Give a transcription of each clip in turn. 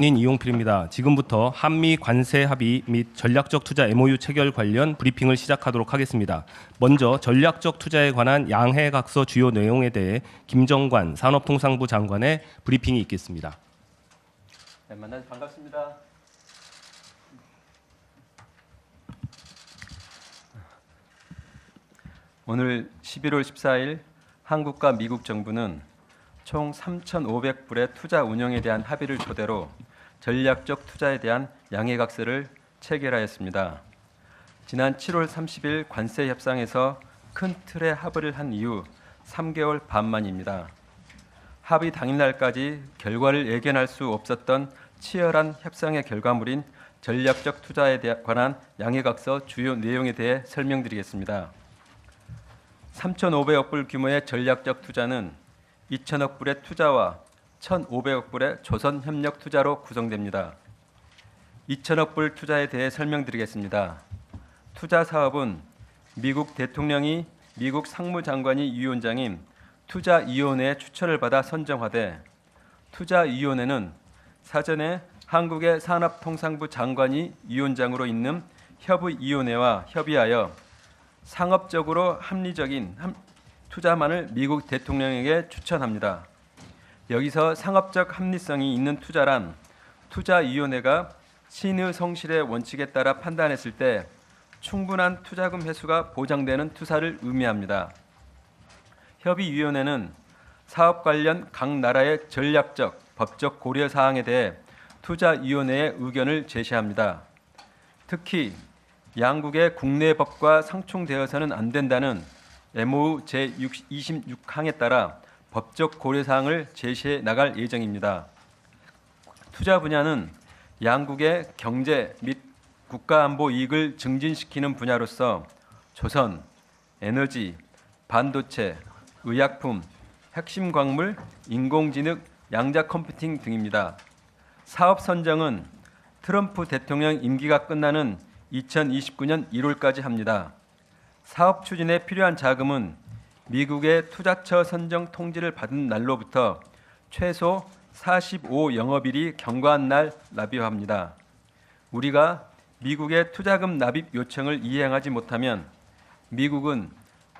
이용필입니다. 지금부터 한미 관세 합의 및 전략적 투자 MOU 체결 관련 브리핑을 시작하도록 하겠습니다. 먼저 전략적 투자에 관한 양해각서 주요 내용에 대해 김정관 산업통상부 장관의 브리핑이 있겠습니다. 네, 만나서 반갑습니다. 오늘 11월 14일 한국과 미국 정부는 총 3,500불의 투자 운영에 대한 합의를 토대로 전략적 투자에 대한 양해각서를 체결하였습니다. 지난 7월 30일 관세 협상에서 큰 틀의 합의를 한 이후 3개월 반 만입니다. 합의 당일날까지 결과를 예견할 수 없었던 치열한 협상의 결과물인 전략적 투자에 관한 양해각서 주요 내용에 대해 설명드리겠습니다. 3,500억 불 규모의 전략적 투자는 2천억 불의 투자와 1,500억 불의 조선협력 투자로 구성됩니다. 2천억 불 투자에 대해 설명드리겠습니다. 투자 사업은 미국 대통령이 미국 상무장관이 위원장인 투자위원회의 추천을 받아 선정하되 투자위원회는 사전에 한국의 산업통상부 장관이 위원장으로 있는 협의위원회와 협의하여 상업적으로 합리적인 투자만을 미국 대통령에게 추천합니다. 여기서 상업적 합리성이 있는 투자란 투자위원회가 신의 성실의 원칙에 따라 판단했을 때 충분한 투자금 회수가 보장되는 투자를 의미합니다. 협의위원회는 사업 관련 각 나라의 전략적, 법적 고려 사항에 대해 투자위원회의 의견을 제시합니다. 특히 양국의 국내 법과 상충되어서는 안 된다는 MOU 제26항에 따라 법적 고려사항을 제시해 나갈 예정입니다. 투자 분야는 양국의 경제 및 국가안보 이익을 증진시키는 분야로서 조선, 에너지, 반도체, 의약품, 핵심 광물, 인공지능, 양자 컴퓨팅 등입니다. 사업 선정은 트럼프 대통령 임기가 끝나는 2029년 1월까지 합니다. 사업 추진에 필요한 자금은 미국의 투자처 선정 통지를 받은 날로부터 최소 45 영업일이 경과한 날 납입합니다. 우리가 미국의 투자금 납입 요청을 이행하지 못하면 미국은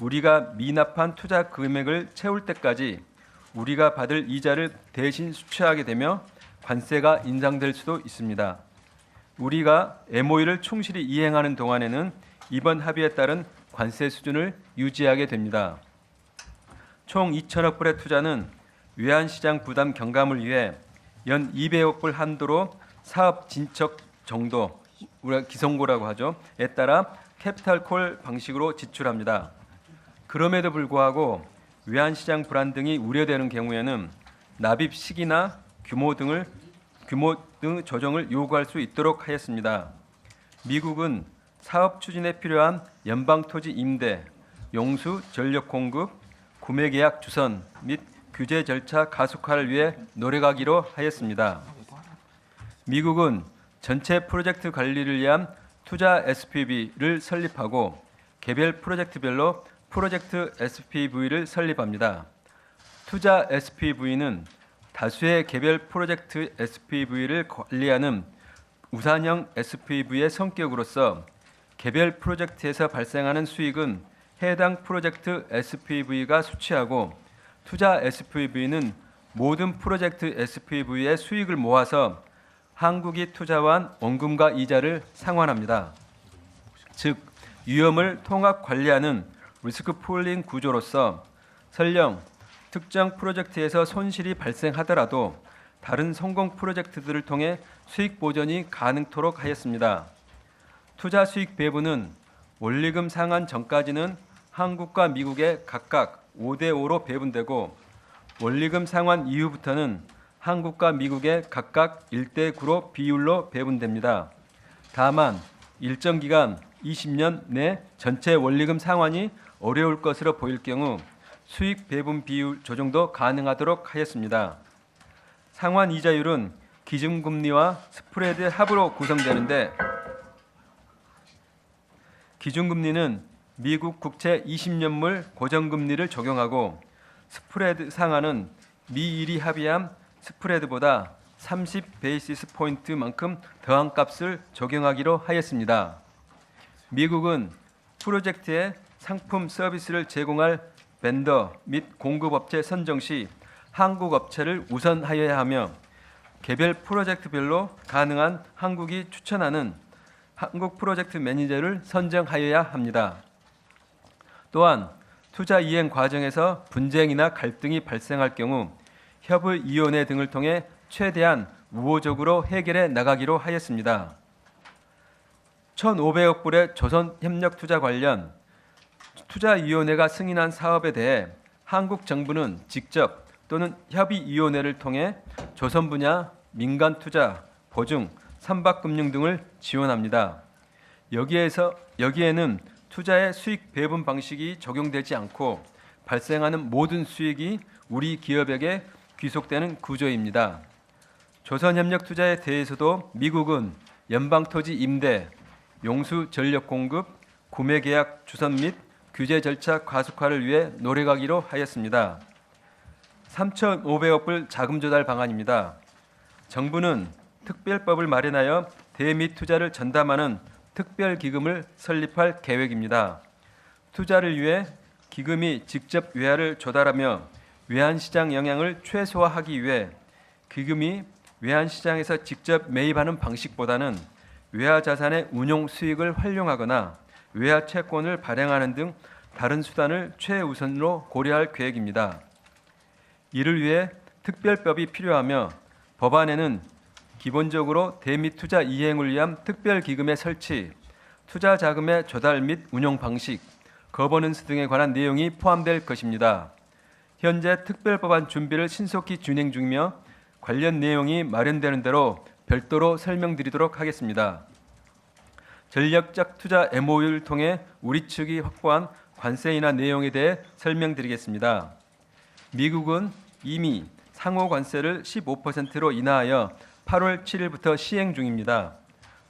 우리가 미납한 투자 금액을 채울 때까지 우리가 받을 이자를 대신 수취하게 되며 관세가 인상될 수도 있습니다. 우리가 MOU를 충실히 이행하는 동안에는 이번 합의에 따른 관세 수준을 유지하게 됩니다. 총 2천억 불의 투자는 외환시장 부담 경감을 위해 연 200억 불 한도로 사업 진척 정도, 우리가 기성고라고 하죠. 에 따라 캐피탈콜 방식으로 지출합니다. 그럼에도 불구하고 외환시장 불안 등이 우려되는 경우에는 납입 시기나 규모 등 조정을 요구할 수 있도록 하였습니다. 미국은 사업 추진에 필요한 연방토지 임대, 용수, 전력 공급, 구매 계약 주선 및 규제 절차 가속화를 위해 노력하기로 하였습니다. 미국은 전체 프로젝트 관리를 위한 투자 SPV를 설립하고 개별 프로젝트별로 프로젝트 SPV를 설립합니다. 투자 SPV는 다수의 개별 프로젝트 SPV를 관리하는 우산형 SPV의 성격으로서 개별 프로젝트에서 발생하는 수익은 해당 프로젝트 SPV가 수취하고 투자 SPV는 모든 프로젝트 SPV의 수익을 모아서 한국이 투자한 원금과 이자를 상환합니다. 즉, 위험을 통합 관리하는 리스크 풀링 구조로서 설령 특정 프로젝트에서 손실이 발생하더라도 다른 성공 프로젝트들을 통해 수익 보전이 가능토록 하였습니다. 투자 수익 배분은 원리금 상환 전까지는 한국과 미국에 각각 5대5로 배분되고 원리금 상환 이후부터는 한국과 미국에 각각 1대9로 비율로 배분됩니다. 다만 일정 기간 20년 내 전체 원리금 상환이 어려울 것으로 보일 경우 수익 배분 비율 조정도 가능하도록 하였습니다. 상환 이자율은 기준금리와 스프레드 합으로 구성되는데 기준금리는 미국 국채 20년물 고정금리를 적용하고 스프레드 상한은 미일이 합의한 스프레드보다 30 베이시스 포인트만큼 더한 값을 적용하기로 하였습니다. 미국은 프로젝트에 상품 서비스를 제공할 벤더 및 공급업체 선정 시 한국 업체를 우선하여야 하며 개별 프로젝트별로 가능한 한국이 추천하는 한국 프로젝트 매니저를 선정하여야 합니다. 또한 투자 이행 과정에서 분쟁이나 갈등이 발생할 경우 협의위원회 등을 통해 최대한 우호적으로 해결해 나가기로 하였습니다. 1,500억 불의 조선협력투자 관련 투자위원회가 승인한 사업에 대해 한국 정부는 직접 또는 협의위원회를 통해 조선 분야 민간투자, 보증, 선박금융 등을 지원합니다. 여기에는 투자의 수익 배분 방식이 적용되지 않고 발생하는 모든 수익이 우리 기업에게 귀속되는 구조입니다. 조선협력투자에 대해서도 미국은 연방토지 임대, 용수 전력 공급, 구매 계약 주선 및 규제 절차 가속화를 위해 노력하기로 하였습니다. 3,500억 불 자금 조달 방안입니다. 정부는 특별법을 마련하여 대미 투자를 전담하는 특별기금을 설립할 계획입니다. 투자를 위해 기금이 직접 외화를 조달하며 외환시장 영향을 최소화하기 위해 기금이 외환시장에서 직접 매입하는 방식보다는 외화자산의 운용 수익을 활용하거나 외화채권을 발행하는 등 다른 수단을 최우선으로 고려할 계획입니다. 이를 위해 특별법이 필요하며 법안에는 기본적으로 대미 투자 이행을 위한 특별기금의 설치, 투자 자금의 조달 및 운용 방식, 거버넌스 등에 관한 내용이 포함될 것입니다. 현재 특별법안 준비를 신속히 진행 중이며 관련 내용이 마련되는 대로 별도로 설명드리도록 하겠습니다. 전략적 투자 MOU를 통해 우리 측이 확보한 관세 인하 내용에 대해 설명드리겠습니다. 미국은 이미 상호 관세를 15%로 인하하여 8월 7일부터 시행 중입니다.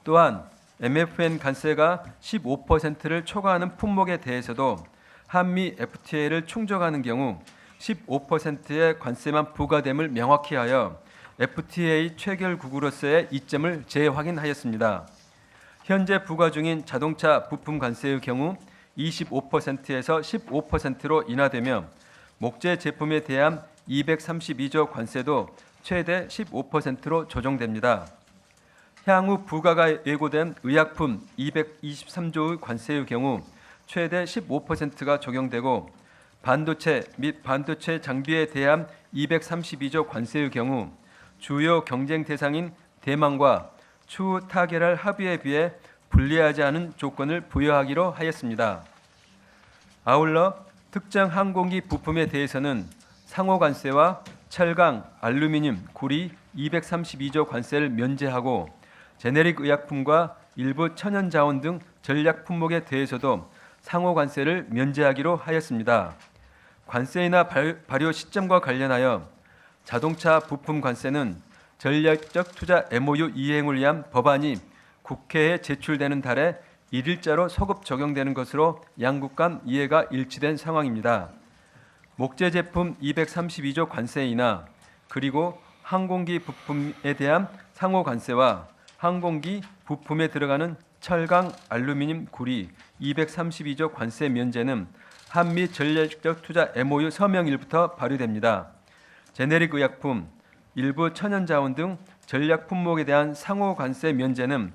또한 MFN 관세가 15%를 초과하는 품목에 대해서도 한미 FTA를 충족하는 경우 15%의 관세만 부과됨을 명확히 하여 FTA 체결국으로서의 이점을 재확인하였습니다. 현재 부과 중인 자동차 부품 관세의 경우 25%에서 15%로 인하되며 목재 제품에 대한 232조 관세도 최대 15%로 조정됩니다. 향후 부과가 예고된 의약품 223조의 관세의 경우 최대 15%가 적용되고 반도체 및 반도체 장비에 대한 232조 관세의 경우 주요 경쟁 대상인 대만과 추후 타결할 합의에 비해 불리하지 않은 조건을 부여하기로 하였습니다. 아울러 특정 항공기 부품에 대해서는 상호 관세와 철강, 알루미늄, 구리 232조 관세를 면제하고 제네릭 의약품과 일부 천연자원 등 전략 품목에 대해서도 상호 관세를 면제하기로 하였습니다. 관세 인하 발효 시점과 관련하여 자동차 부품 관세는 전략적 투자 MOU 이행을 위한 법안이 국회에 제출되는 달에 일일자로 소급 적용되는 것으로 양국 간 이해가 일치된 상황입니다. 목재 제품 232조 관세 인하 그리고 항공기 부품에 대한 상호 관세와 항공기 부품에 들어가는 철강, 알루미늄, 구리 232조 관세 면제는 한미 전략적 투자 MOU 서명일부터 발효됩니다. 제네릭 의약품, 일부 천연자원 등 전략 품목에 대한 상호 관세 면제는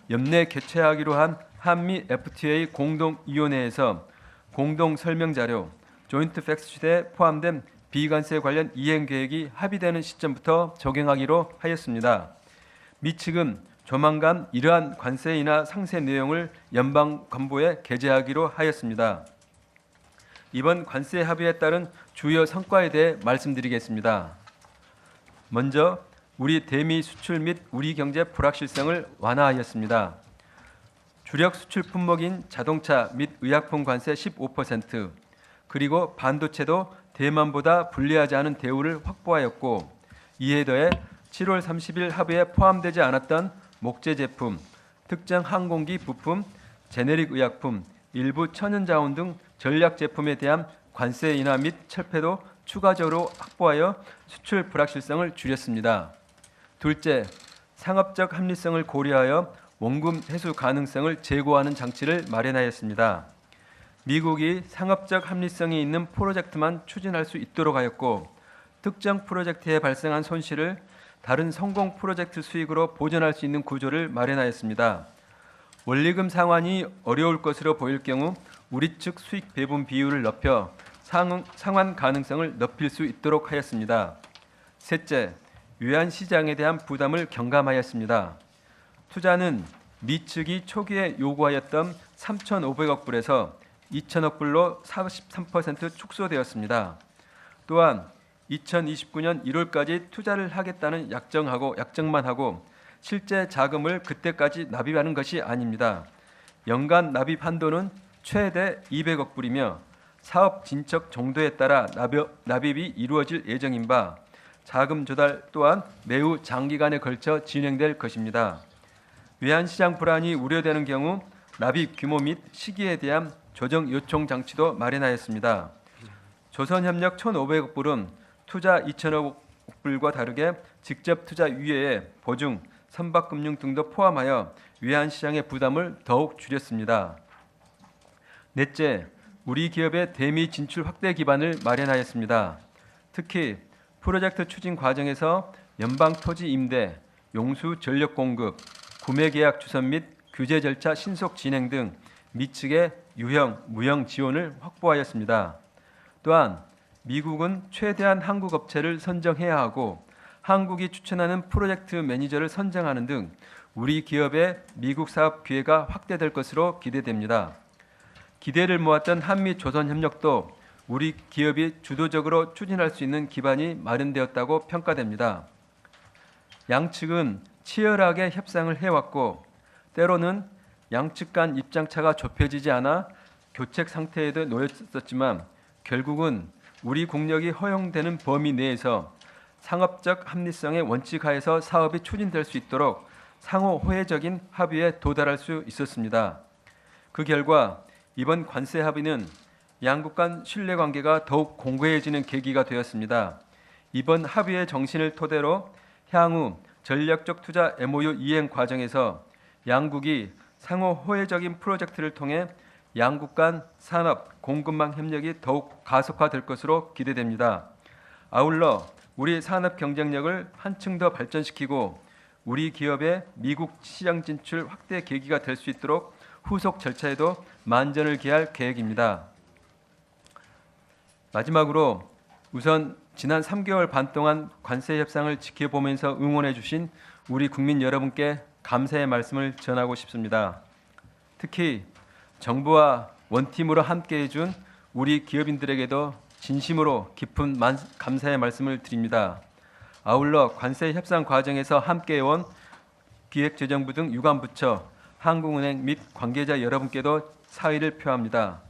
연내 개최하기로 한 한미 FTA 공동위원회에서 공동 설명 자료 조인트 팩트시트에 포함된 비관세 관련 이행 계획이 합의되는 시점부터 적용하기로 하였습니다. 미 측은 조만간 이러한 관세 인하 상세 내용을 연방 간부에 게재하기로 하였습니다. 이번 관세 합의에 따른 주요 성과에 대해 말씀드리겠습니다. 먼저 우리 대미 수출 및 우리 경제 불확실성을 완화하였습니다. 주력 수출 품목인 자동차 및 의약품 관세 15%, 그리고 반도체도 대만보다 불리하지 않은 대우를 확보하였고, 이에 더해 7월 30일 합의에 포함되지 않았던 목재 제품, 특정 항공기 부품, 제네릭 의약품, 일부 천연자원 등 전략 제품에 대한 관세 인하 및 철폐도 추가적으로 확보하여 수출 불확실성을 줄였습니다. 둘째, 상업적 합리성을 고려하여 원금 회수 가능성을 제고하는 장치를 마련하였습니다. 미국이 상업적 합리성이 있는 프로젝트만 추진할 수 있도록 하였고 특정 프로젝트에 발생한 손실을 다른 성공 프로젝트 수익으로 보전할 수 있는 구조를 마련하였습니다. 원리금 상환이 어려울 것으로 보일 경우 우리 측 수익 배분 비율을 높여 상환 가능성을 높일 수 있도록 하였습니다. 셋째, 외환 시장에 대한 부담을 경감하였습니다. 투자는 미 측이 초기에 요구하였던 3,500억 불에서 2천억 불로 43% 축소되었습니다. 또한 2029년 1월까지 투자를 하겠다는 약정만 하고 실제 자금을 그때까지 납입하는 것이 아닙니다. 연간 납입 한도는 최대 200억 불이며 사업 진척 정도에 따라 납입이 이루어질 예정인 바 자금 조달 또한 매우 장기간에 걸쳐 진행될 것입니다. 외환시장 불안이 우려되는 경우 납입 규모 및 시기에 대한 조정 요청 장치도 마련하였습니다. 조선협력 1,500억 불은 투자 2천억 불과 다르게 직접 투자 이외에 보증, 선박금융 등도 포함하여 외환시장의 부담을 더욱 줄였습니다. 넷째, 우리 기업의 대미 진출 확대 기반을 마련하였습니다. 특히 프로젝트 추진 과정에서 연방 토지 임대, 용수 전력 공급, 구매 계약 주선 및 규제 절차 신속 진행 등 미 측의 유형, 무형 지원을 확보하였습니다. 또한 미국은 최대한 한국 업체를 선정해야 하고 한국이 추천하는 프로젝트 매니저를 선정하는 등 우리 기업의 미국 사업 기회가 확대될 것으로 기대됩니다. 기대를 모았던 한미 조선 협력도 우리 기업이 주도적으로 추진할 수 있는 기반이 마련되었다고 평가됩니다. 양측은 치열하게 협상을 해왔고 때로는 양측 간 입장차가 좁혀지지 않아 교책 상태에도 놓였었지만 결국은 우리 국력이 허용되는 범위 내에서 상업적 합리성의 원칙 하에서 사업이 추진될 수 있도록 상호 호혜적인 합의에 도달할 수 있었습니다. 그 결과 이번 관세 합의는 양국 간 신뢰관계가 더욱 공고해지는 계기가 되었습니다. 이번 합의의 정신을 토대로 향후 전략적 투자 MOU 이행 과정에서 양국이 상호 호혜적인 프로젝트를 통해 양국 간 산업, 공급망 협력이 더욱 가속화될 것으로 기대됩니다. 아울러 우리 산업 경쟁력을 한층 더 발전시키고 우리 기업의 미국 시장 진출 확대 계기가 될 수 있도록 후속 절차에도 만전을 기할 계획입니다. 마지막으로 우선 지난 3개월 반 동안 관세 협상을 지켜보면서 응원해 주신 우리 국민 여러분께 감사의 말씀을 전하고 싶습니다. 특히 정부와 원팀으로 함께해 준 우리 기업인들에게도 진심으로 깊은 감사의 말씀을 드립니다. 아울러 관세 협상 과정에서 함께해온 기획재정부 등 유관부처, 한국은행 및 관계자 여러분께도 사의를 표합니다.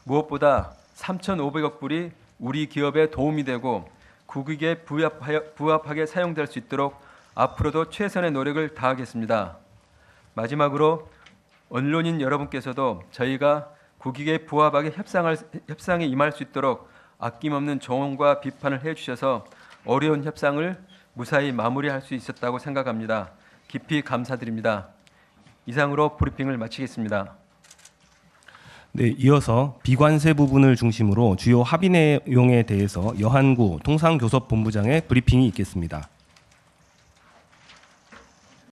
무엇보다 3,500억 불이 우리 기업에 도움이 되고 국익에 부합하게 사용될 수 있도록 앞으로도 최선의 노력을 다하겠습니다. 마지막으로 언론인 여러분께서도 저희가 국익에 부합하게 협상에 임할 수 있도록 아낌없는 조언과 비판을 해주셔서 어려운 협상을 무사히 마무리할 수 있었다고 생각합니다. 깊이 감사드립니다. 이상으로 브리핑을 마치겠습니다. 네, 이어서 비관세 부분을 중심으로 주요 합의 내용에 대해서 여한구 통상교섭본부장의 브리핑이 있겠습니다.